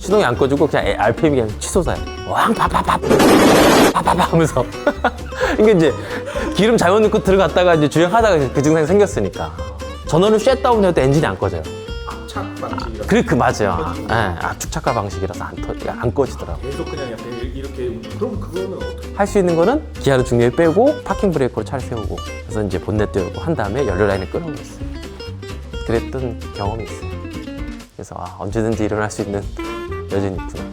시동이 안 꺼지고 그냥 RPM이 그냥 치솟아요. 왕 파파파 파파파 하면서 이게 이제 기름 잘못 넣고 들어갔다가 이제 주행하다가 그 증상이 생겼으니까 전원을 셧다운 해도 엔진이 안 꺼져요. 압착 방식이라서 그래 그 맞아요. 예, 압축 착화 방식이라서 안 꺼지더라고. 계속 그냥 약간 이렇게 그럼 그거는 어떻게? 할 수 있는 거는 기아로 중립 빼고 파킹 브레이크로 차를 세우고 그래서 이제 본넷 열고 한 다음에 연료 라인을 끌어오겠어요. 그랬던 경험이 있어요. 그래서 언제든지 일어날 수 있는 여전히 있구나.